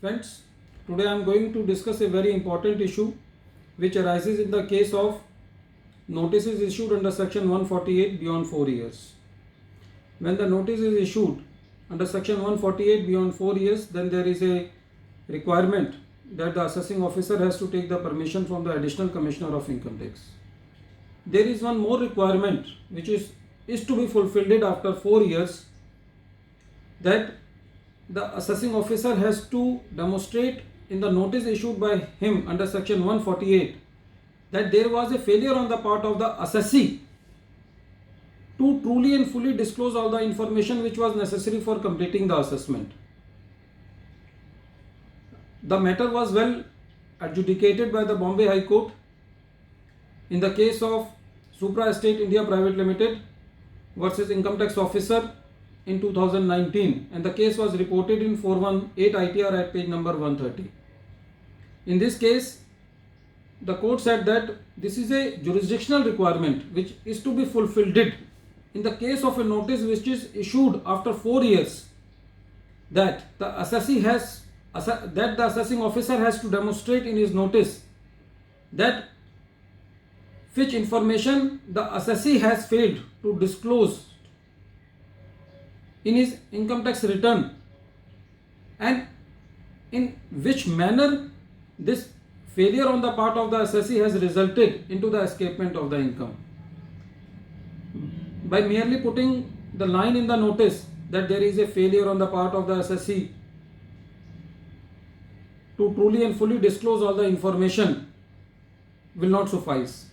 Friends, today I am going to discuss a very important issue which arises in the case of notices issued under section 148 beyond 4 years. When the notice is issued under section 148 beyond 4 years, then there is a requirement that the assessing officer has to take the permission from the additional commissioner of income tax. There is one more requirement which is to be fulfilled after 4 years, that the assessing officer has to demonstrate in the notice issued by him under section 148 that there was a failure on the part of the assessee to truly and fully disclose all the information which was necessary for completing the assessment. The matter was well adjudicated by the Bombay High Court in the case of Supra Estate India Private Limited versus Income Tax Officer in 2019, and the case was reported in 418 ITR at page number 130. In this case, the court said that this is a jurisdictional requirement which is to be fulfilled in the case of a notice which is issued after 4 years, that the assessing officer has to demonstrate in his notice that which information the assessee has failed to disclose in his income tax return, and in which manner this failure on the part of the assessee has resulted into the escapement of the income. By merely putting the line in the notice that there is a failure on the part of the assessee to truly and fully disclose all the information will not suffice,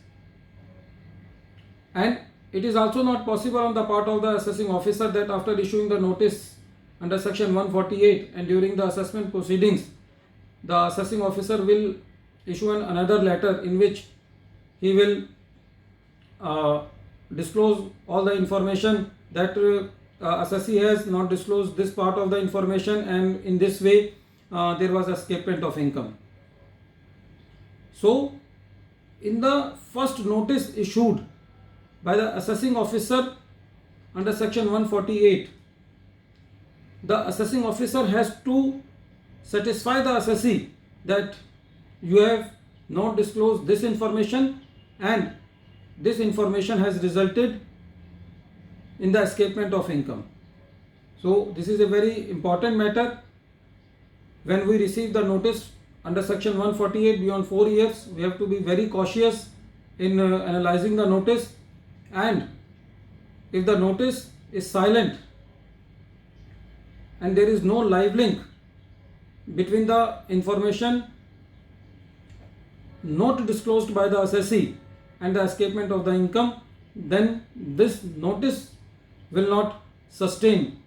and it is also not possible on the part of the assessing officer that after issuing the notice under section 148 and during the assessment proceedings, the assessing officer will issue another letter in which he will disclose all the information that assessee has not disclosed this part of the information, and in this way there was escapement of income. So in the first notice issued by the assessing officer under section 148, the assessing officer has to satisfy the assessee that you have not disclosed this information and this information has resulted in the escapement of income. So this is a very important matter. When we receive the notice under section 148 beyond 4 years, we have to be very cautious in analyzing the notice, and if the notice is silent and there is no live link between the information not disclosed by the assessee and the escapement of the income, then this notice will not sustain.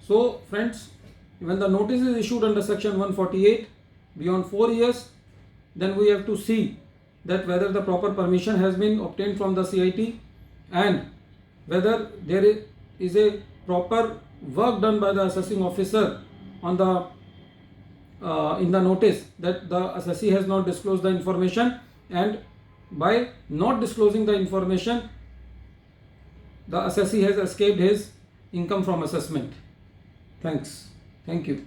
So friends, when the notice is issued under section 148 beyond 4 years, then we have to see that whether the proper permission has been obtained from the CIT and whether there is a proper work done by the assessing officer on the in the notice that the assessee has not disclosed the information, and by not disclosing the information the assessee has escaped his income from assessment. Thank you.